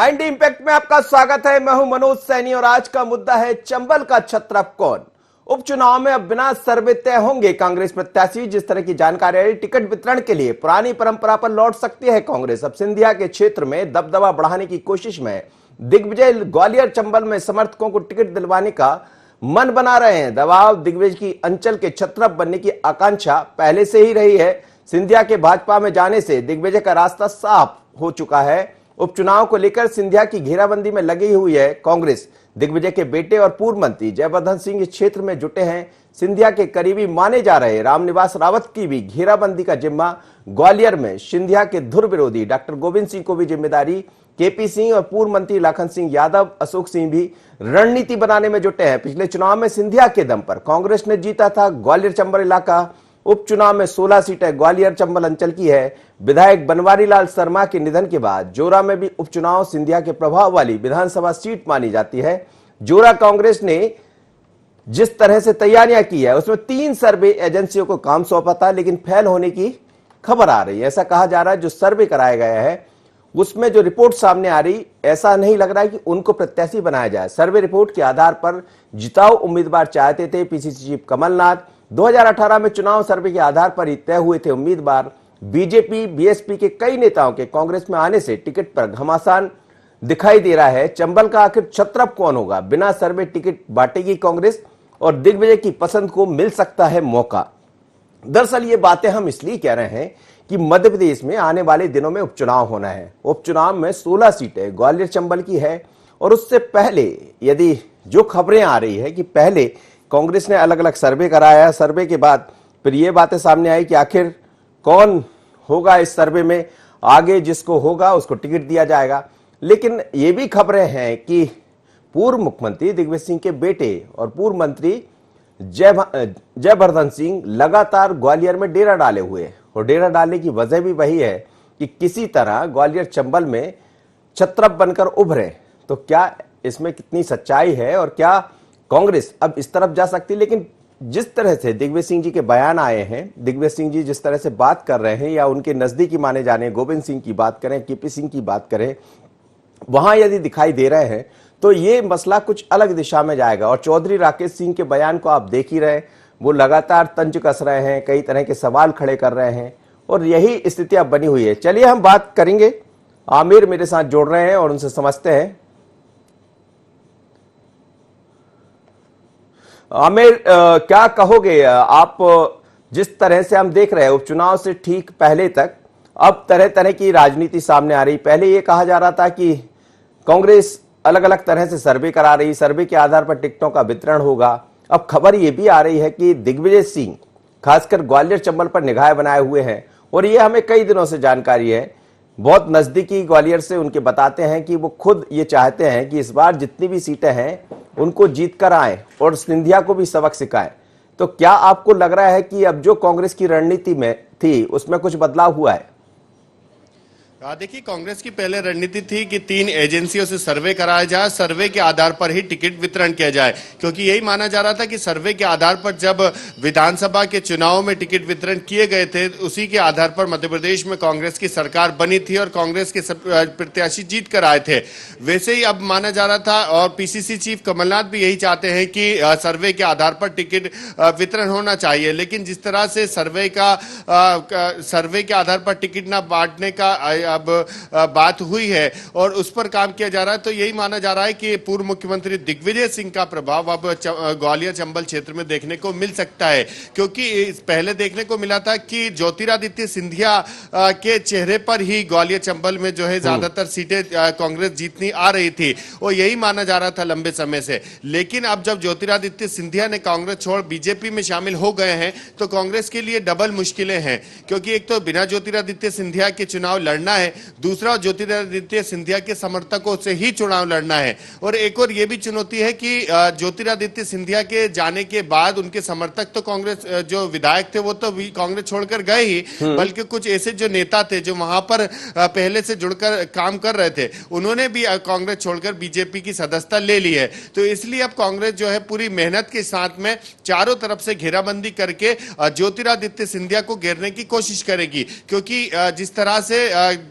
IND impact में आपका स्वागत है। मैं हूं मनोज सैनी और आज का मुद्दा है चंबल का छत्रप कौन। उपचुनाव में अब बिना सर्वे तय होंगे कांग्रेस प्रत्याशी। जिस तरह की जानकारी आई, टिकट वितरण के लिए पुरानी परंपरा पर लौट सकती है कांग्रेस। अब सिंधिया के क्षेत्र में दबदबा बढ़ाने की कोशिश में दिग्विजय ग्वालियर चंबल में समर्थकों को टिकट दिलवाने का मन बना रहे हैं। दबाव दिग्विजय की अंचल के छत्रप बनने की आकांक्षा पहले से ही रही है। सिंधिया के भाजपा में जाने से दिग्विजय का रास्ता साफ हो चुका है। उपचुनाव को लेकर सिंधिया की घेराबंदी में लगी हुई है कांग्रेस। दिग्विजय के बेटे और पूर्व मंत्री जयवर्धन सिंह इस क्षेत्र में जुटे हैं। सिंधिया के करीबी माने जा रहे रामनिवास रावत की भी घेराबंदी का जिम्मा ग्वालियर में सिंधिया के धुर विरोधी डॉक्टर गोविंद सिंह को भी जिम्मेदारी। केपी सिंह और पूर्व मंत्री लाखन सिंह यादव, अशोक सिंह भी रणनीति बनाने में जुटे हैं। पिछले चुनाव में सिंधिया के दम पर कांग्रेस ने जीता था ग्वालियर चंबल इलाका। उपचुनाव में 16 सीटें ग्वालियर चंबल अंचल की है। विधायक बनवारी लाल शर्मा के निधन के बाद जोरा में भी उपचुनाव सिंधिया के प्रभाव वाली विधानसभा सीट मानी जाती है। जोरा कांग्रेस ने जिस तरह से तैयारियां की है उसमें 3 सर्वे एजेंसियों को काम सौंपा था, लेकिन फेल होने की खबर आ रही है। ऐसा कहा जा रहा है जो सर्वे कराया गया है उसमें जो रिपोर्ट सामने आ रही, ऐसा नहीं लग रहा है कि उनको प्रत्याशी बनाया जाए। सर्वे रिपोर्ट के आधार पर जिताऊ उम्मीदवार चाहते थे पीसीसी चीफ कमलनाथ। 2018 में चुनाव सर्वे के आधार पर ही तय हुए थे उम्मीदवार। बीजेपी बीएसपी के कई नेताओं के कांग्रेस में आने से टिकट पर घमासान दिखाई दे रहा है। चंबल का आखिर छत्रप कौन होगा? बिना सर्वे टिकट बांटेगी कांग्रेस और दिग्विजय की पसंद को मिल सकता है मौका। दरअसल ये बातें हम इसलिए कह रहे हैं कि मध्य प्रदेश में आने वाले दिनों में उपचुनाव होना है। उपचुनाव में 16 सीटें ग्वालियर चंबल की है और उससे पहले यदि जो खबरें आ रही है कि पहले कांग्रेस ने अलग अलग सर्वे कराया, सर्वे के बाद फिर ये बातें सामने आई कि आखिर कौन होगा इस सर्वे में आगे, जिसको होगा उसको टिकट दिया जाएगा। लेकिन ये भी खबरें हैं कि पूर्व मुख्यमंत्री दिग्विजय सिंह के बेटे और पूर्व मंत्री जयवर्धन सिंह लगातार ग्वालियर में डेरा डाले हुए हैं और डेरा डालने की वजह भी वही है कि किसी तरह ग्वालियर चंबल में छत्रप बनकर उभरे। तो क्या इसमें कितनी सच्चाई है और क्या कांग्रेस अब इस तरफ जा सकती? लेकिन जिस तरह से दिग्विजय सिंह जी के बयान आए हैं, दिग्विजय सिंह जी जिस तरह से बात कर रहे हैं या उनके नजदीकी माने जाने गोविंद सिंह की बात करें, केपी सिंह की बात करें, वहां यदि दिखाई दे रहे हैं तो ये मसला कुछ अलग दिशा में जाएगा। और चौधरी राकेश सिंह के बयान को आप देख ही रहे, वो लगातार तंज कस रहे हैं, कई तरह के सवाल खड़े कर रहे हैं और यही स्थिति अब बनी हुई है। चलिए हम बात करेंगे, आमिर मेरे साथ जोड़ रहे हैं और उनसे समझते हैं। आमिर, क्या कहोगे आप? जिस तरह से हम देख रहे हैं उपचुनाव से ठीक पहले तक अब तरह तरह की राजनीति सामने आ रही। पहले ये कहा जा रहा था कि कांग्रेस अलग अलग तरह से सर्वे करा रही, सर्वे के आधार पर टिकटों का वितरण होगा। अब खबर ये भी आ रही है कि दिग्विजय सिंह खासकर ग्वालियर चंबल पर निगाह बनाए हुए हैं और ये हमें कई दिनों से जानकारी है। बहुत नजदीकी ग्वालियर से उनके बताते हैं कि वो खुद ये चाहते हैं कि इस बार जितनी भी सीटें हैं उनको जीत कर आए और सिंधिया को भी सबक सिखाएं। तो क्या आपको लग रहा है कि अब जो कांग्रेस की रणनीति में थी उसमें कुछ बदलाव हुआ है? देखिए, कांग्रेस की पहले रणनीति थी कि 3 एजेंसियों से सर्वे कराया जाए, सर्वे के आधार पर ही टिकट वितरण किया जाए, क्योंकि यही माना जा रहा था कि सर्वे के आधार पर जब विधानसभा के चुनाव में टिकट वितरण किए गए थे उसी के आधार पर मध्य प्रदेश में कांग्रेस की सरकार बनी थी और कांग्रेस के प्रत्याशी जीत कर आए थे। वैसे ही अब माना जा रहा था और पीसीसी चीफ कमलनाथ भी यही चाहते हैं कि सर्वे के आधार पर टिकट वितरण होना चाहिए। लेकिन जिस तरह से सर्वे के आधार पर टिकट न बांटने का अब बात हुई है और उस पर काम किया जा रहा है, तो यही माना जा रहा है कि पूर्व मुख्यमंत्री दिग्विजय सिंह का प्रभाव अब ग्वालियर चंबल क्षेत्र में देखने को मिल सकता है। क्योंकि पहले देखने को मिला था कि ज्योतिरादित्य सिंधिया के चेहरे पर ही ग्वालियर चंबल में जो है ज्यादातर सीटें कांग्रेस जीतनी आ रही थी और यही माना जा रहा था लंबे समय से। लेकिन अब जब ज्योतिरादित्य सिंधिया ने कांग्रेस छोड़ बीजेपी में शामिल हो गए हैं तो कांग्रेस के लिए डबल मुश्किलें हैं, क्योंकि एक तो बिना ज्योतिरादित्य सिंधिया के चुनाव लड़ना है, दूसरा ज्योतिरादित्य सिंधिया के समर्थकों से ही चुनाव लड़ना है। और एक और यह भी चुनौती है कि ज्योतिरादित्य सिंधिया के जाने के बाद उनके समर्थक तो कांग्रेस जो विधायक थे वो तो कांग्रेस छोड़कर गए ही, बल्कि कुछ ऐसे जो नेता थे जो वहां पर पहले से जुड़कर काम कर रहे थे उन्होंने भी कांग्रेस छोड़कर बीजेपी की सदस्यता ले ली है। तो इसलिए अब कांग्रेस जो है पूरी मेहनत के साथ में चारों तरफ से घेराबंदी करके ज्योतिरादित्य सिंधिया को घेरने की कोशिश करेगी, क्योंकि जिस तरह से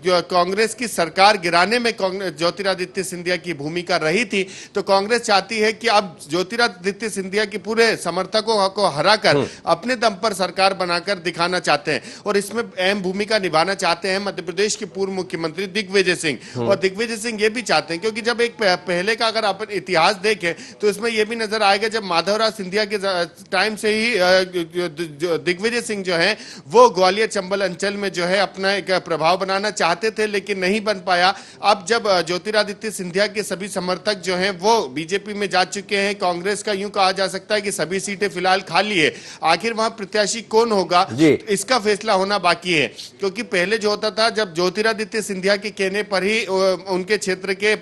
कांग्रेस की सरकार गिराने में ज्योतिरादित्य सिंधिया की भूमिका रही थी, तो कांग्रेस चाहती है कि अब ज्योतिरादित्य सिंधिया के पूरे समर्थकों को हराकर अपने दम पर सरकार बनाकर दिखाना चाहते हैं और इसमें अहम भूमिका निभाना चाहते हैं मध्य प्रदेश के पूर्व मुख्यमंत्री दिग्विजय सिंह। और दिग्विजय सिंह ये भी चाहते हैं, क्योंकि जब एक पहले का अगर अपन इतिहास देखें तो इसमें यह भी नजर आएगा, जब माधवराव सिंधिया के टाइम से ही दिग्विजय सिंह जो है वो ग्वालियर चंबल अंचल में जो है अपना एक प्रभाव बनाना चाहते थे, लेकिन नहीं बन पाया। अब जब ज्योतिरादित्य सिंधिया के सभी समर्थक जो हैं वो बीजेपी में जा चुके हैं, कांग्रेस का यूं कहा जा सकता है कि सभी सीटें फिलहाल खाली है, आखिर वहां प्रत्याशी कौन होगा इसका फैसला होना बाकी है। क्योंकि पहले जो होता था, जब ज्योतिरादित्य सिंधिया के कहने पर ही उनके क्षेत्र के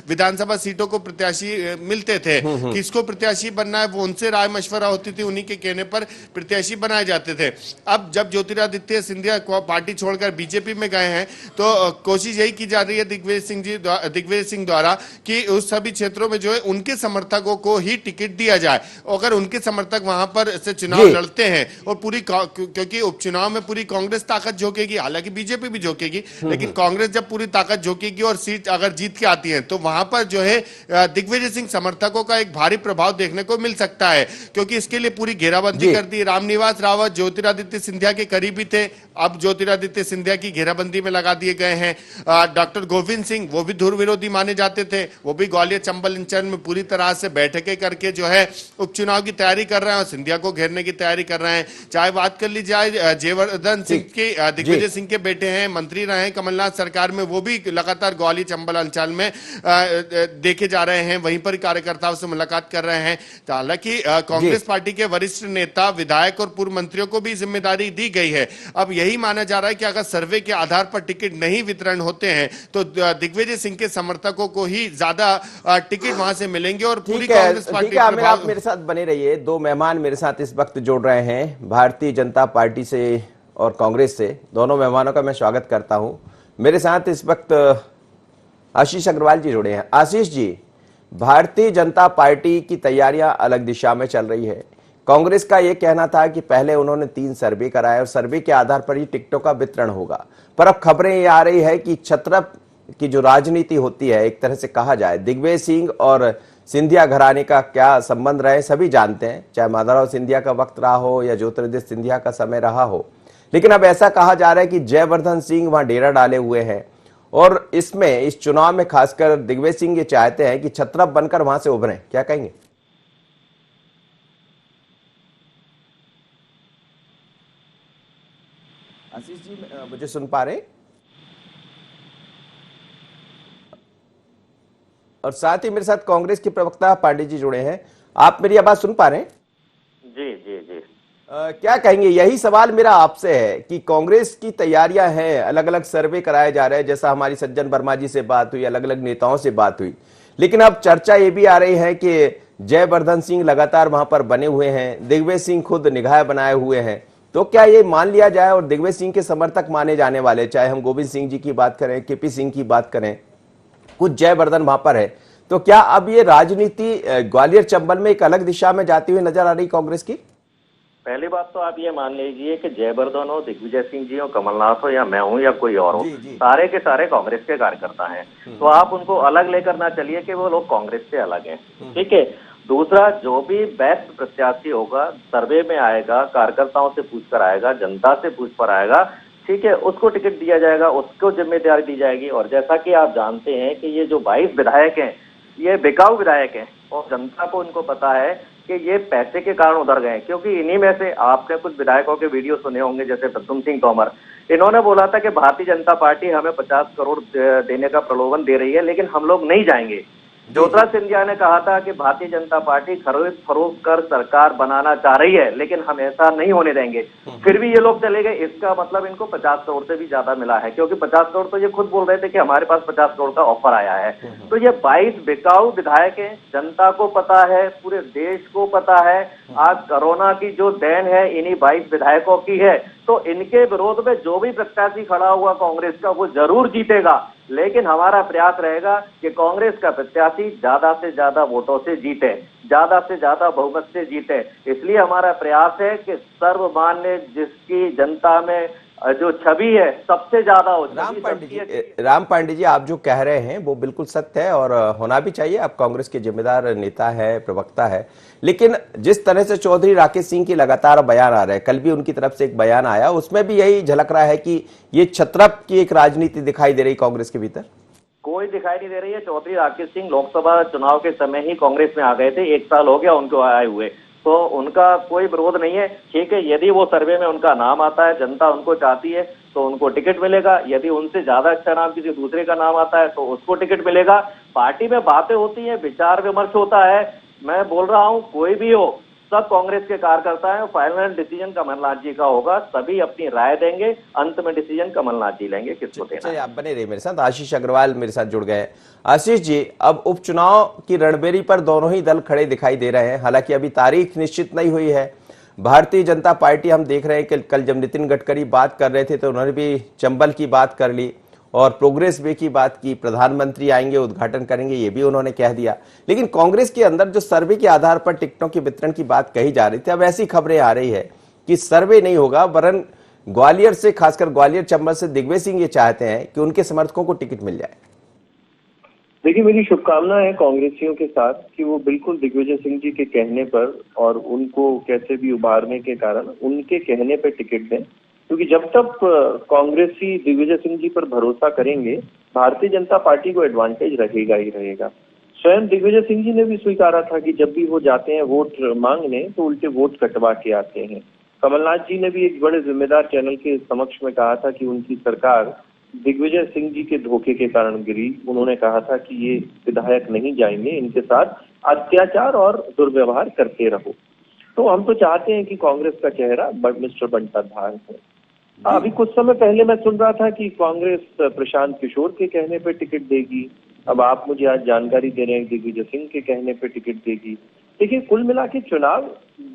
विधानसभा सीटों को प्रत्याशी मिलते थे, किसको प्रत्याशी बनना है वो उनसे राय मशवरा होती थी, उन्हीं के कहने पर प्रत्याशी बनाए जाते थे। अब जब ज्योतिरादित्य सिंधिया पार्टी छोड़कर बीजेपी में गए हैं तो कोशिश यही की जा रही है दिग्विजय सिंह द्वारा कि उस सभी क्षेत्रों में जो है उनके समर्थकों को ही टिकट दिया जाए। अगर उनके समर्थक वहां पर से चुनाव लड़ते हैं और क्योंकि उपचुनाव में पूरी कांग्रेस ताकत झोंकेगी, हालांकि बीजेपी भी झोंकेगी, लेकिन कांग्रेस जब पूरी ताकत झोंकेगी और सीट अगर जीत के आती है तो वहां पर जो है दिग्विजय सिंह समर्थकों का एक भारी प्रभाव देखने को मिल सकता है, क्योंकि इसके लिए पूरी घेराबंदी कर दी। रामनिवास रावत ज्योतिरादित्य सिंधिया के करीबी थे, अब ज्योतिरादित्य सिंधिया की घेराबंदी में लगा दिए गए हैं। डॉक्टर गोविंद सिंह वो भी धुर विरोधी माने जाते थे, वो भी ग्वालियर चंबल अंचल में पूरी तरह से बैठकें करके जो है उपचुनाव की तैयारी कर रहे हैं और सिंधिया को घेरने की तैयारी कर रहे हैं। चाहे बात कर ली जाए जयवर्धन सिंह के, दिग्विजय सिंह के बेटे हैं, मंत्री रहे कमलनाथ सरकार में, वो भी लगातार ग्वालियर चंबल अंचल में देखे जा रहे हैं, वहीं पर कार्यकर्ताओं से मुलाकात कर रहे हैं। हालांकि कांग्रेस पार्टी के वरिष्ठ नेता, विधायक और पूर्व मंत्रियों को भी जिम्मेदारी दी गई है। अब यही माना जा रहा है कि अगर सर्वे के आधार पर टिकट नहीं वितरण होते हैं तो दिग्विजय सिंह के समर्थकों को ही ज्यादा टिकट वहां से मिलेंगे और पूरी कांग्रेस पार्टी। आप मेरे साथ बने रहिए। दो मेहमान मेरे साथ इस वक्त जोड़ रहे हैं भारतीय जनता पार्टी से और कांग्रेस से। दोनों मेहमानों का मैं स्वागत करता हूं। मेरे साथ इस वक्त आशीष अग्रवाल जी जुड़े हैं। आशीष जी, भारतीय जनता पार्टी की तैयारियां अलग दिशा में चल रही है। कांग्रेस का यह कहना था कि पहले उन्होंने 3 सर्वे कराए और सर्वे के आधार पर ही टिकटों का वितरण होगा, पर अब खबरें ये आ रही है कि छत्रप की जो राजनीति होती है, एक तरह से कहा जाए, दिग्विजय सिंह और सिंधिया घराने का क्या संबंध रहे सभी जानते हैं, चाहे माधवराव सिंधिया का वक्त रहा हो या ज्योतिरादित्य सिंधिया का समय रहा हो। लेकिन अब ऐसा कहा जा रहा है कि जयवर्धन सिंह वहां डेरा डाले हुए हैं और इसमें इस चुनाव में खासकर दिग्विजय सिंह ये चाहते हैं कि छत्रप बनकर वहां से उभरें। क्या कहेंगे? आशीष जी, मुझे सुन पा रहे? और साथ ही मेरे साथ कांग्रेस के प्रवक्ता पांडे जी जुड़े हैं। आप मेरी आवाज सुन पा रहे हैं? जी जी जी। क्या कहेंगे? यही सवाल मेरा आपसे है कि कांग्रेस की तैयारियां हैं, अलग अलग सर्वे कराए जा रहे हैं, जैसा हमारी सज्जन वर्मा जी से बात हुई, अलग अलग नेताओं से बात हुई, लेकिन अब चर्चा ये भी आ रही है कि जयवर्धन सिंह लगातार वहां पर बने हुए हैं, दिग्विजय सिंह खुद निगाह बनाए हुए हैं। तो क्या ये मान लिया जाए और दिग्विजय सिंह के समर्थक माने जाने वाले, चाहे हम गोविंद सिंह जी की बात करें, केपी सिंह की बात करें, कुछ जयवर्धन वहां पर है, तो क्या अब ये राजनीति ग्वालियर चंबल में एक अलग दिशा में जाती हुई नजर आ रही कांग्रेस की? पहली बात तो आप ये मान लीजिए कि जयवर्धन हो, दिग्विजय सिंह जी हो, कमलनाथ हो या मैं हूं या कोई और हो, सारे के सारे कांग्रेस के कार्यकर्ता हैं। तो आप उनको अलग लेकर ना चलिए कि वो लोग कांग्रेस से अलग हैं। ठीक है। दूसरा, जो भी बेस्ट प्रत्याशी होगा, सर्वे में आएगा, कार्यकर्ताओं से पूछ कर आएगा, जनता से पूछ कर आएगा, ठीक है, उसको टिकट दिया जाएगा, उसको जिम्मेदारी दी जाएगी। और जैसा कि आप जानते हैं कि ये जो 22 विधायक हैं, ये बिकाऊ विधायक हैं और जनता को इनको पता है कि ये पैसे के कारण उधर गए, क्योंकि इन्हीं में से आपने कुछ विधायकों के वीडियो सुने होंगे, जैसे प्रद्युम्न सिंह तोमर। इन्होंने बोला था कि भारतीय जनता पार्टी हमें 50 करोड़ देने का प्रलोभन दे रही है, लेकिन हम लोग नहीं जाएंगे। ज्योतिरादित्य सिंधिया ने कहा था कि भारतीय जनता पार्टी खरीद फरोख्त कर सरकार बनाना चाह रही है, लेकिन हम ऐसा नहीं होने देंगे। फिर भी ये लोग चले गए। इसका मतलब इनको 50 करोड़ से भी ज्यादा मिला है, क्योंकि 50 करोड़ तो ये खुद बोल रहे थे कि हमारे पास 50 करोड़ का ऑफर आया है। तो ये 22 बिकाऊ विधायक हैं, जनता को पता है, पूरे देश को पता है। आज कोरोना की जो देन है इन्हीं 22 विधायकों की है। तो इनके विरोध में जो भी प्रत्याशी खड़ा हुआ कांग्रेस का, वो जरूर जीतेगा। लेकिन हमारा प्रयास रहेगा कि कांग्रेस का प्रत्याशी ज्यादा से ज्यादा वोटों से जीते, ज्यादा से ज्यादा बहुमत से जीते। इसलिए हमारा प्रयास है कि सर्वमान्य जिसकी जनता में जो छवि है सबसे ज्यादा हो। राम पांडे जी, आप जो कह रहे हैं वो बिल्कुल सत्य है और होना भी चाहिए। आप कांग्रेस के जिम्मेदार नेता है, प्रवक्ता है, लेकिन जिस तरह से चौधरी राकेश सिंह की लगातार बयान आ रहे हैं, कल भी उनकी तरफ से एक बयान आया, उसमें भी यही झलक रहा है कि ये छत्रप की एक राजनीति दिखाई दे रही कांग्रेस के भीतर। कोई दिखाई नहीं दे रही है। चौधरी राकेश सिंह लोकसभा चुनाव के समय ही कांग्रेस में आ गए थे, 1 साल हो गया उनको आए हुए, तो उनका कोई विरोध नहीं है। ठीक है, यदि वो सर्वे में उनका नाम आता है, जनता उनको चाहती है तो उनको टिकट मिलेगा। यदि उनसे ज्यादा अच्छा नाम किसी दूसरे का नाम आता है तो उसको टिकट मिलेगा। पार्टी में बातें होती हैं, विचार विमर्श होता है। मैं बोल रहा हूं, कोई भी हो, सब कांग्रेस के कार्यकर्ता हैं। फाइनल डिसीजन कमलनाथ जी का होगा, सभी अपनी राय देंगे, अंत में डिसीजन कमलनाथ जी लेंगे किसको देना है। आप बने रहिए मेरे साथ। आशीष अग्रवाल मेरे साथ जुड़ गए। आशीष जी, अब उपचुनाव की रणबेरी पर दोनों ही दल खड़े दिखाई दे रहे हैं, हालांकि अभी तारीख निश्चित नहीं हुई है। भारतीय जनता पार्टी, हम देख रहे हैं कि कल जब नितिन गडकरी बात कर रहे थे तो उन्होंने भी चंबल की बात कर ली और प्रोग्रेस वे की बात की। प्रधानमंत्री आएंगे, उद्घाटन करेंगे, ये भी उन्होंने कह दिया। लेकिन कांग्रेस के अंदर जो सर्वे के आधार पर टिकटों के वितरण की बात कही जा रही थी, अब ऐसी खबरें आ रही है कि सर्वे नहीं होगा, वरन ग्वालियर से, खासकर ग्वालियर चंबल से दिग्विजय सिंह ये चाहते हैं कि उनके समर्थकों को टिकट मिल जाए। देखिए, मेरी शुभकामना है कांग्रेसियों के साथ कि वो बिल्कुल दिग्विजय सिंह जी के कहने पर और उनको कैसे भी उभारने के कारण उनके कहने पर टिकट दें, क्योंकि जब तक कांग्रेसी दिग्विजय सिंह जी पर भरोसा करेंगे, भारतीय जनता पार्टी को एडवांटेज रहेगा ही रहेगा। स्वयं दिग्विजय सिंह जी ने भी स्वीकारा था कि जब भी वो जाते हैं वोट मांगने तो उल्टे वोट कटवा के आते हैं। कमलनाथ जी ने भी एक बड़े जिम्मेदार चैनल के समक्ष में कहा था कि उनकी सरकार दिग्विजय सिंह जी के धोखे के कारण गिरी। उन्होंने कहा था कि ये विधायक नहीं जाएंगे, इनके साथ अत्याचार और दुर्व्यवहार करते रहो। तो हम तो चाहते हैं कि कांग्रेस का चेहरा मिस्टर बंटा धार है। अभी कुछ समय पहले मैं सुन रहा था कि कांग्रेस प्रशांत किशोर के कहने पर टिकट देगी। अब आप मुझे आज जानकारी दे रहे हैं दिग्विजय सिंह के कहने पर टिकट देगी। देखिए, कुल मिला के चुनाव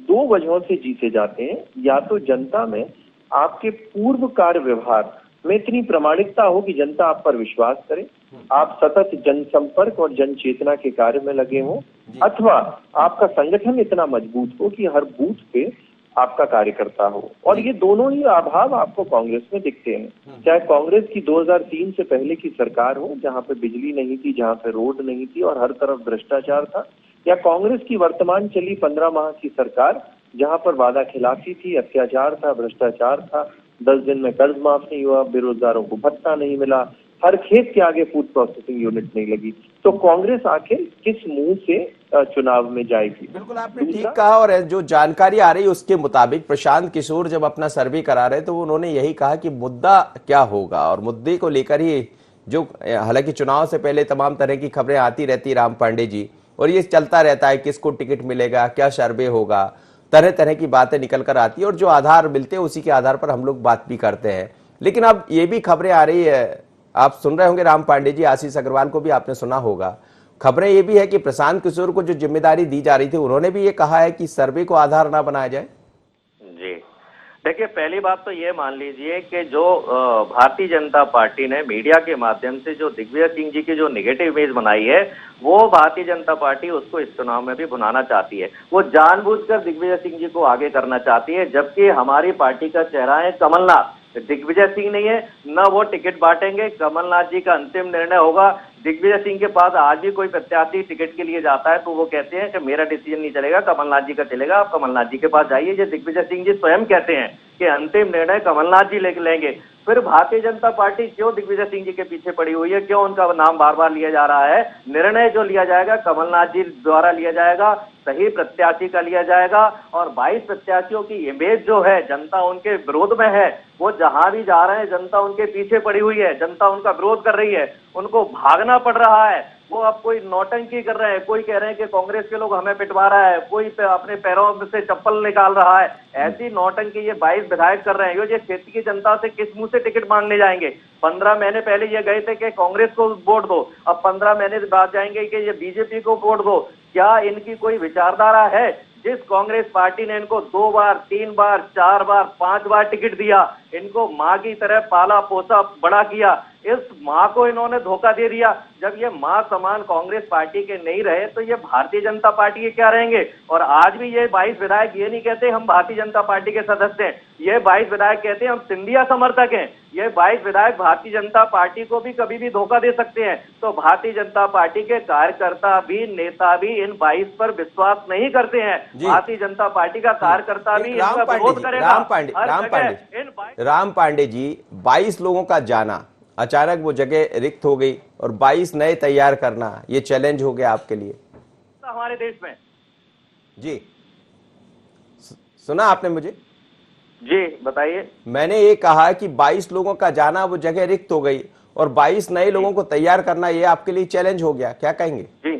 2 वजहों से जीते जाते हैं। या तो जनता में आपके पूर्व कार्य व्यवहार में इतनी प्रामाणिकता हो कि जनता आप पर विश्वास करे, आप सतत जनसंपर्क और जनचेतना के कार्य में लगे हों, अथवा आपका संगठन इतना मजबूत हो कि हर बूथ पे आपका कार्यकर्ता हो। और ये दोनों ही अभाव आपको कांग्रेस में दिखते हैं। चाहे कांग्रेस की 2003 से पहले की सरकार हो, जहां पे बिजली नहीं थी, जहां पे रोड नहीं थी और हर तरफ भ्रष्टाचार था, या कांग्रेस की वर्तमान चली 15 माह की सरकार, जहां पर वादा खिलाफी थी, अत्याचार था, भ्रष्टाचार था, 10 दिन में कर्ज माफ नहीं हुआ, बेरोजगारों को भत्ता नहीं मिला, हर खेत के आगे फूड प्रोसेसिंग यूनिट नहीं लगी। तो कांग्रेस आखिर किस मुंह से चुनाव में जाएगी? बिल्कुल आपने ठीक कहा। और जो जानकारी आ रही है उसके मुताबिक प्रशांत किशोर जब अपना सर्वे करा रहे तो उन्होंने यही कहा कि मुद्दा क्या होगा, और मुद्दे को लेकर ही जो, हालांकि चुनाव से पहले तमाम तरह की खबरें आती रहती राम पांडे जी, और ये चलता रहता है किसको टिकट मिलेगा, क्या सर्वे होगा, तरह तरह की बातें निकल कर आती है और जो आधार मिलते हैं उसी के आधार पर हम लोग बात भी करते हैं। लेकिन अब ये भी खबरें आ रही है, आप सुन रहे होंगे राम पांडे जी, आशीष अग्रवाल को भी आपने सुना होगा, खबरें ये भी है कि प्रशांत किशोर को जो जिम्मेदारी दी जा रही थी उन्होंने भी ये कहा है कि सर्वे को आधार ना बनाया जाए। जी, देखिए, पहली बात तो ये मान लीजिए कि जो भारतीय जनता पार्टी ने मीडिया के माध्यम से जो दिग्विजय सिंह जी की जो नेगेटिव इमेज बनाई है, वो भारतीय जनता पार्टी उसको इस चुनाव में भी भुनाना चाहती है। वो जानबूझकर दिग्विजय सिंह जी को आगे करना चाहती है, जबकि हमारी पार्टी का चेहरा है कमलनाथ, दिग्विजय सिंह नहीं है। न वो टिकट बांटेंगे, कमलनाथ जी का अंतिम निर्णय होगा। दिग्विजय सिंह के पास आज भी कोई प्रत्याशी टिकट के लिए जाता है तो वो कहते हैं कि मेरा डिसीजन नहीं चलेगा, कमलनाथ जी का चलेगा, आप कमलनाथ जी के पास जाइए। ये दिग्विजय सिंह जी स्वयं कहते हैं कि अंतिम निर्णय कमलनाथ जी लेंगे। फिर भारतीय जनता पार्टी क्यों दिग्विजय सिंह जी के पीछे पड़ी हुई है, क्यों उनका नाम बार बार लिया जा रहा है? निर्णय जो लिया जाएगा कमलनाथ जी द्वारा लिया जाएगा, सही प्रत्याशी का लिया जाएगा। और 22 प्रत्याशियों की इमेज जो है, जनता उनके विरोध में है, वो जहां भी जा रहे हैं जनता उनके पीछे पड़ी हुई है, जनता उनका विरोध कर रही है, उनको भागना पड़ रहा है। वो अब कोई नौटंकी कर रहे हैं, कोई कह रहे हैं कि कांग्रेस के लोग हमें पिटवा रहा है, कोई अपने पैरों से चप्पल निकाल रहा है। ऐसी नौटंकी ये 22 विधायक कर रहे हैं। ये क्षेत्र की जनता से किस मुंह से टिकट मांगने जाएंगे? 15 महीने पहले ये गए थे कि कांग्रेस को वोट दो, अब 15 महीने बाद जाएंगे कि ये बीजेपी को वोट दो। क्या इनकी कोई विचारधारा है? जिस कांग्रेस पार्टी ने इनको 2 बार, 3 बार, 4 बार, 5 बार टिकट दिया, इनको मां की तरह पाला पोसा बड़ा किया, इस माँ को इन्होंने धोखा दे दिया। जब ये माँ समान कांग्रेस पार्टी के नहीं रहे तो ये भारतीय जनता पार्टी के क्या रहेंगे? और आज भी ये 22 विधायक ये नहीं कहते हम भारतीय जनता पार्टी के सदस्य हैं, ये 22 विधायक कहते हैं हम सिंधिया समर्थक हैं। ये 22 विधायक भारतीय जनता पार्टी को भी कभी भी धोखा दे सकते हैं। तो भारतीय जनता पार्टी के कार्यकर्ता भी, नेता भी इन 22 पर विश्वास नहीं करते हैं। भारतीय जनता पार्टी का कार्यकर्ता भी इनका विरोध करेगा। राम पांडे जी, 22 लोगों का जाना, अचानक वो जगह रिक्त हो गई और 22 नए तैयार करना, ये चैलेंज हो गया आपके लिए हमारे देश में। जी सुना आपने मुझे? जी बताइए। मैंने ये कहा कि 22 लोगों का जाना, वो जगह रिक्त हो गई और 22 नए लोगों को तैयार करना, ये आपके लिए चैलेंज हो गया, क्या कहेंगे? जी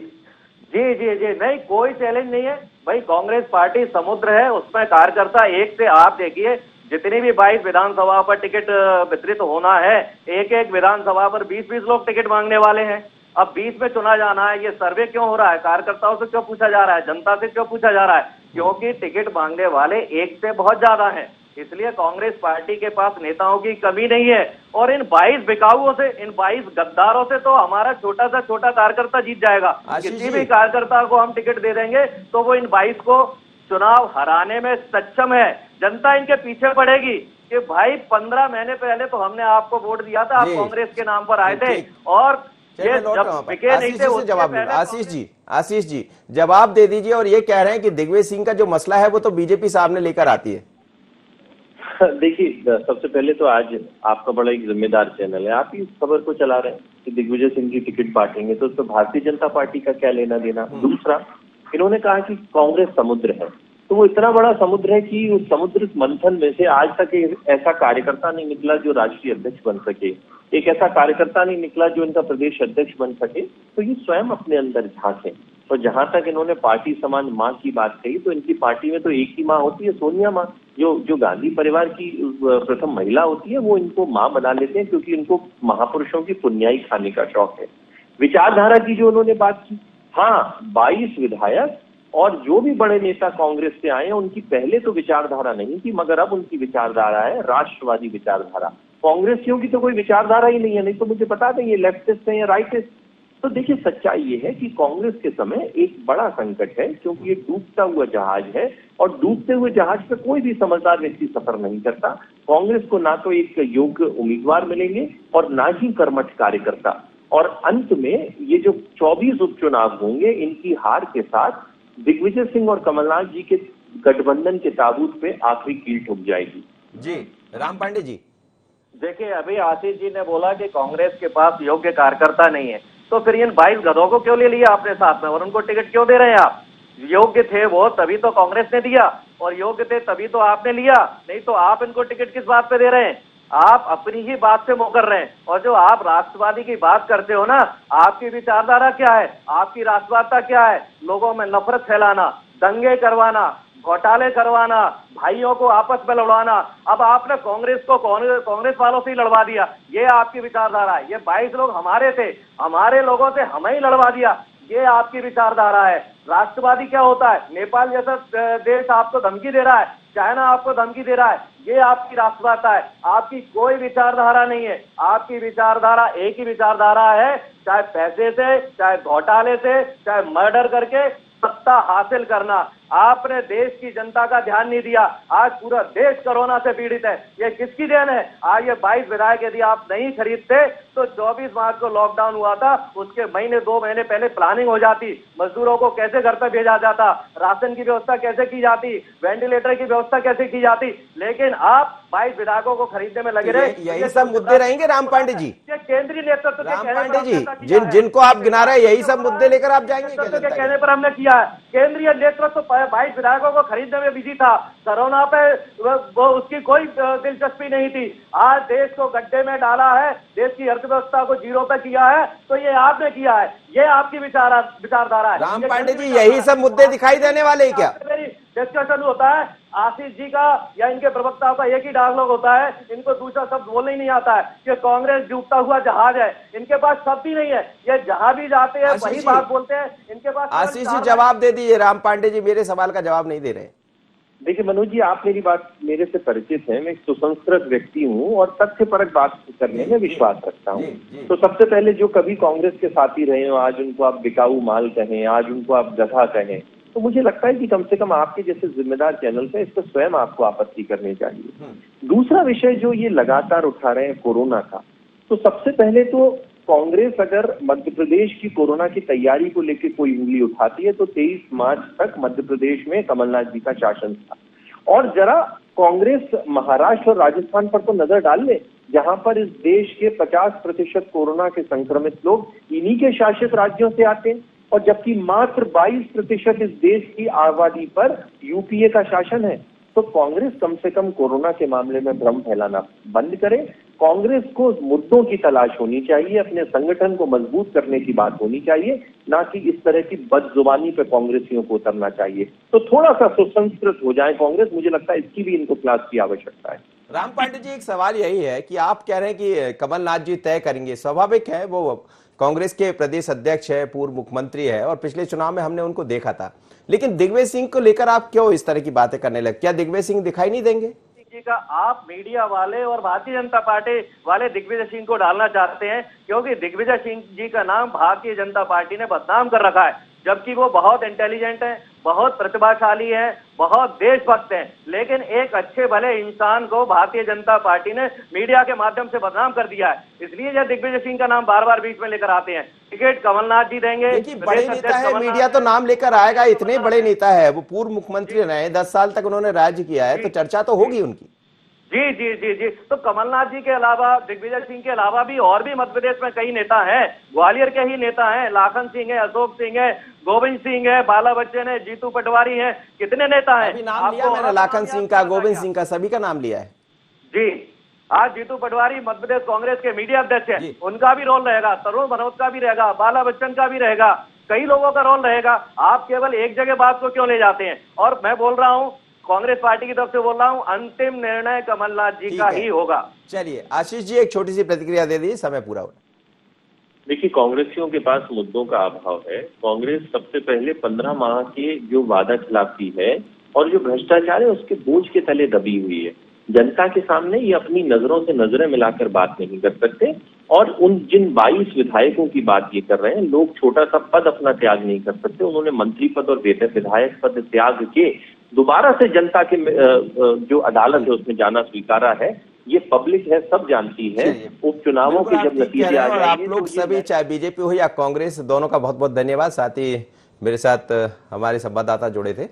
जी जी जी नहीं, कोई चैलेंज नहीं है भाई। कांग्रेस पार्टी समुद्र है, उसमें कार्यकर्ता एक से आप देखिए जितनी भी 22 विधानसभा पर टिकट वितरित होना है, एक एक विधानसभा पर 20-20 लोग टिकट मांगने वाले हैं। अब 20 में चुना जाना है, ये सर्वे क्यों हो रहा है? कार्यकर्ताओं से क्यों पूछा जा रहा है? जनता से क्यों पूछा जा रहा है? क्योंकि टिकट मांगने वाले एक से बहुत ज्यादा हैं। इसलिए कांग्रेस पार्टी के पास नेताओं की कमी नहीं है। और इन 22 बिकाऊओं से, इन 22 गद्दारों से तो हमारा छोटा सा छोटा कार्यकर्ता जीत जाएगा। किसी भी कार्यकर्ता को हम टिकट दे देंगे तो वो इन 22 को चुनाव हराने में सक्षम है। जनता इनके पीछे पड़ेगी कि भाई 15 महीने पहले तो हमने आपको वोट दिया था, आप कांग्रेस के नाम पर आए थे और ये जब बिके नहीं थे उससे जवाब आशीष जी जवाब दे दीजिए। और ये कह रहे हैं कि दिग्विजय सिंह का जो मसला है वो तो बीजेपी सामने लेकर आती है। देखिए, सबसे पहले तो आज आपका बड़ा एक जिम्मेदार चैनल है, आप इस खबर को चला रहे हैं कि दिग्विजय सिंह की टिकट बांटेंगे, तो उसमें भारतीय जनता पार्टी का क्या लेना देना। दूसरा, इन्होंने कहा कि कांग्रेस समुद्र है, तो वो इतना बड़ा समुद्र है कि उस समुद्र मंथन में से आज तक एक ऐसा कार्यकर्ता नहीं निकला जो राष्ट्रीय अध्यक्ष बन सके, एक ऐसा कार्यकर्ता नहीं निकला जो इनका प्रदेश अध्यक्ष बन सके। तो ये स्वयं अपने अंदर झांके। तो जहां तक इन्होंने पार्टी समान माँ की बात कही, तो इनकी पार्टी में तो एक ही माँ होती है, सोनिया माँ, जो गांधी परिवार की प्रथम महिला होती है, वो इनको माँ बना लेते हैं क्योंकि इनको महापुरुषों की पुण्याई खाने का शौक है। विचारधारा की जो उन्होंने बात की, हाँ 22 विधायक और जो भी बड़े नेता कांग्रेस से आए हैं उनकी पहले तो विचारधारा नहीं थी, मगर अब उनकी विचारधारा है राष्ट्रवादी विचारधारा। कांग्रेसियों की तो कोई विचारधारा ही नहीं है, नहीं तो मुझे बता दें ये लेफ्टिस्ट है या राइटिस्ट। तो देखिए, सच्चाई ये है कि कांग्रेस के समय एक बड़ा संकट है क्योंकि ये डूबता हुआ जहाज है और डूबते हुए जहाज पे कोई भी समझदार व्यक्ति सफर नहीं करता। कांग्रेस को ना तो एक योग्य उम्मीदवार मिलेंगे और ना ही कर्मठ कार्यकर्ता। और अंत में ये जो 24 उपचुनाव होंगे, इनकी हार के साथ दिग्विजय सिंह और कमलनाथ जी के गठबंधन के ताबूत पे आखिरी कील ठुक जाएगी। जी राम पांडे जी, देखिए अभी आशीष जी ने बोला कि कांग्रेस के पास योग्य कार्यकर्ता नहीं है, तो फिर इन 22 गधों को क्यों ले लिया आपने साथ में और उनको टिकट क्यों दे रहे हैं आप? योग्य थे वो तभी तो कांग्रेस ने दिया और योग्य थे तभी तो आपने लिया, नहीं तो आप इनको टिकट किस बात पे दे रहे हैं? आप अपनी ही बात से मुकर रहे हैं। और जो आप राष्ट्रवादी की बात करते हो ना, आपकी विचारधारा क्या है? आपकी राष्ट्रवादिता क्या है? लोगों में नफरत फैलाना, दंगे करवाना, घोटाले करवाना, भाइयों को आपस में लड़वाना। अब आपने कांग्रेस को कांग्रेस वालों से ही लड़वा दिया, ये आपकी विचारधारा है। ये 22 लोग हमारे थे, हमारे लोगों से हमें ही लड़वा दिया, ये आपकी विचारधारा है। राष्ट्रवादी क्या होता है? नेपाल जैसा देश आपको धमकी दे रहा है, चाइना आपको धमकी दे रहा है, ये आपकी राष्ट्रवादिता है। आपकी कोई विचारधारा नहीं है। आपकी विचारधारा एक ही विचारधारा है, चाहे पैसे से, चाहे घोटाले से, चाहे मर्डर करके सत्ता हासिल करना। आपने देश की जनता का ध्यान नहीं दिया। आज पूरा देश कोरोना से पीड़ित है, ये किसकी देन है? आज ये 22 विधायक यदि आप नहीं खरीदते तो 24 मार्च को लॉकडाउन हुआ था, उसके महीने 2 महीने पहले प्लानिंग हो जाती, मजदूरों को कैसे घर पर भेजा जाता, राशन की व्यवस्था कैसे की जाती, वेंटिलेटर की व्यवस्था कैसे की जाती। लेकिन आप 22 विधायकों को खरीदने में लगे रहे। यही सब मुद्दे रहेंगे राम पांडे जी। केंद्रीय नेतृत्व राम पांडे जी, जिनको आप गिना रहे हैं, यही सब मुद्दे लेकर आप जाएंगे के कहने पर हमने किया है। केंद्रीय नेतृत्व 22 विधायकों को खरीदने में बिजी था, कोरोना पे वो उसकी कोई दिलचस्पी नहीं थी। आज देश को गड्ढे में डाला है, देश की अर्थव्यवस्था को जीरो पे किया है, तो ये आपने किया है, ये आपकी विचारधारा है। राम पांडे जी, यही सब मुद्दे दिखाई देने वाले हैं क्या? डिस्कशन होता है आशीष जी का या इनके प्रवक्ता का एक ही डायलॉग होता है, इनको दूसरा शब्द बोलने ही नहीं आता है कि कांग्रेस डूबता हुआ जहाज है। इनके पास शब्द ही नहीं है, ये जहां भी जाते हैं वही बात बोलते हैं। इनके पास आशीष जी जवाब दे दीजिए। राम पांडे जी मेरे सवाल का जवाब नहीं दे रहे। देखिए मनोज जी, आप मेरी बात मेरे से परिचित हैं। मैं एक सुसंस्कृत व्यक्ति हूँ और तथ्यपरक बात करने में विश्वास रखता हूँ। तो सबसे पहले जो कभी कांग्रेस के साथी रहे हो, आज उनको आप बिकाऊ माल कहें, आज उनको आप गधा कहें, तो मुझे लगता है कि कम से कम आपके जैसे जिम्मेदार चैनल पे इस पर स्वयं आपको आपत्ति करनी चाहिए। दूसरा विषय जो ये लगातार उठा रहे हैं कोरोना का, तो सबसे पहले तो कांग्रेस अगर मध्य प्रदेश की कोरोना की तैयारी को लेकर कोई उंगली उठाती है तो 23 मार्च तक मध्य प्रदेश में कमलनाथ जी का शासन था। और जरा कांग्रेस महाराष्ट्र और राजस्थान पर तो नजर डाल ले, जहां पर इस देश के 50% कोरोना के संक्रमित लोग इन्हीं के शासित राज्यों से आते हैं, और जबकि मात्र 22% इस देश की आबादी पर यूपीए का शासन है। तो कांग्रेस कम से कम कोरोना के मामले में भ्रम फैलाना बंद करे। कांग्रेस को मुद्दों की तलाश होनी चाहिए, अपने संगठन को मजबूत करने की बात होनी चाहिए, ना कि इस तरह की बदजुबानी पे कांग्रेसियों को उतरना चाहिए। तो थोड़ा सा सुसंस्कृत हो जाए कांग्रेस, मुझे लगता है इसकी भी इनको क्लास की आवश्यकता है। राम पांडे जी, एक सवाल यही है कि आप कह रहे हैं कि कमलनाथ जी तय करेंगे, स्वाभाविक है, वो कांग्रेस के प्रदेश अध्यक्ष है, पूर्व मुख्यमंत्री है और पिछले चुनाव में हमने उनको देखा था। लेकिन दिग्विजय सिंह को लेकर आप क्यों इस तरह की बातें करने लगे? क्या दिग्विजय सिंह दिखाई नहीं देंगे? जी का आप मीडिया वाले और भारतीय जनता पार्टी वाले दिग्विजय सिंह को डालना चाहते हैं, क्योंकि दिग्विजय सिंह जी का नाम भारतीय जनता पार्टी ने बदनाम कर रखा है, जबकि वो बहुत इंटेलिजेंट है, बहुत प्रतिभाशाली है, बहुत देशभक्त है। लेकिन एक अच्छे भले इंसान को भारतीय जनता पार्टी ने मीडिया के माध्यम से बदनाम कर दिया है। इसलिए यह दिग्विजय सिंह का नाम बार बार बीच में लेकर आते हैं। टिकट कमलनाथ जी देंगे। देखिए, बड़े नेता है, मीडिया तो नाम लेकर आएगा, इतने बड़े नेता है, वो पूर्व मुख्यमंत्री रहे, 10 साल तक उन्होंने राज्य किया है, तो चर्चा तो होगी उनकी। जी जी जी जी तो कमलनाथ जी के अलावा, दिग्विजय सिंह के अलावा भी और भी मध्य प्रदेश में कई नेता हैं, ग्वालियर के ही नेता हैं, लाखन सिंह है, अशोक सिंह है, गोविंद सिंह है, बाला बच्चन है, जीतू पटवारी है, कितने नेता हैं। अभी नाम लिया मैंने लाखन सिंह का, गोविंद सिंह का, सभी का नाम लिया है जी। आज जीतू पटवारी मध्य प्रदेश कांग्रेस के मीडिया अध्यक्ष है, उनका भी रोल रहेगा, तरुण भनोत का भी रहेगा, बाला बच्चन का भी रहेगा, कई लोगों का रोल रहेगा। आप केवल एक जगह बात को क्यों ले जाते हैं? और मैं बोल रहा हूँ, कांग्रेस पार्टी की तरफ से बोल रहा हूं, अंतिम निर्णय कमलनाथ जी का ही होगा। चलिए आशीष जी, एक छोटी सी प्रतिक्रिया दे दीजिए, समय पूरा हो। देखिए, कांग्रेसियों के पास मुद्दों का अभाव है। कांग्रेस सबसे पहले 15 माह के जो वादा खिलाफी है और जो भ्रष्टाचार है उसके बोझ के तले दबी हुई है। जनता के सामने ये अपनी नजरों से नजरें मिलाकर बात नहीं कर सकते, और उन जिन 22 विधायकों की बात ये कर रहे हैं, लोग छोटा सा पद अपना त्याग नहीं कर सकते। उन्होंने मंत्री पद और विधायक पद त्याग के दोबारा से जनता के जो अदालत है उसमें जाना स्वीकारा है। ये पब्लिक है, सब जानती है। उपचुनावों के जब नतीजे आ जाएंगे, आप लोग सभी, चाहे बीजेपी हो या कांग्रेस, दोनों का बहुत बहुत धन्यवाद। साथ ही मेरे साथ हमारे संवाददाता जुड़े थे।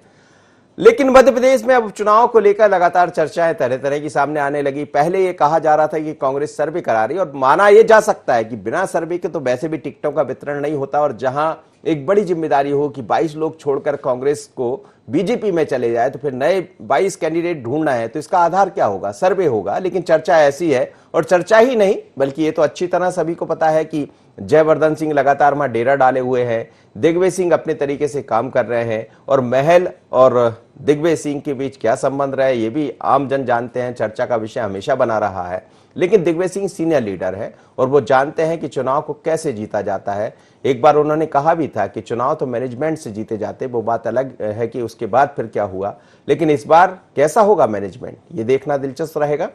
लेकिन मध्य प्रदेश में अब चुनाव को लेकर लगातार चर्चाएं तरह तरह की सामने आने लगी। पहले ये कहा जा रहा था कि कांग्रेस सर्वे करा रही, और माना यह जा सकता है कि बिना सर्वे के तो वैसे भी टिकटों का वितरण नहीं होता, और जहां एक बड़ी जिम्मेदारी हो कि 22 लोग छोड़कर कांग्रेस को बीजेपी में चले जाए, तो फिर नए 22 कैंडिडेट ढूंढना है, तो इसका आधार क्या होगा? सर्वे होगा। लेकिन चर्चा ऐसी है, और चर्चा ही नहीं बल्कि ये तो अच्छी तरह सभी को पता है कि जयवर्धन सिंह लगातार वहां डेरा डाले हुए हैं, दिग्विजय सिंह अपने तरीके से काम कर रहे हैं, और महल और दिग्विजय सिंह के बीच क्या संबंध रहे ये भी आम जन जानते हैं, चर्चा का विषय हमेशा बना रहा है। लेकिन दिग्विजय सिंह सीनियर लीडर है और वो जानते हैं कि चुनाव को कैसे जीता जाता है। एक बार उन्होंने कहा भी था कि चुनाव तो मैनेजमेंट से जीते जाते, वो बात अलग है कि उसके बाद फिर क्या हुआ, लेकिन इस बार कैसा होगा मैनेजमेंट, ये देखना दिलचस्प रहेगा।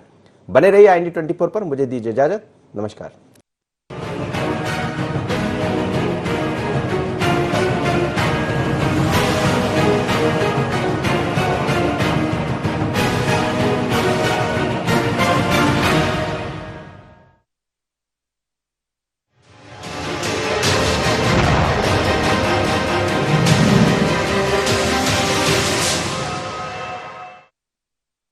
बने रहिए IND 24 पर। मुझे दीजिए इजाजत, नमस्कार।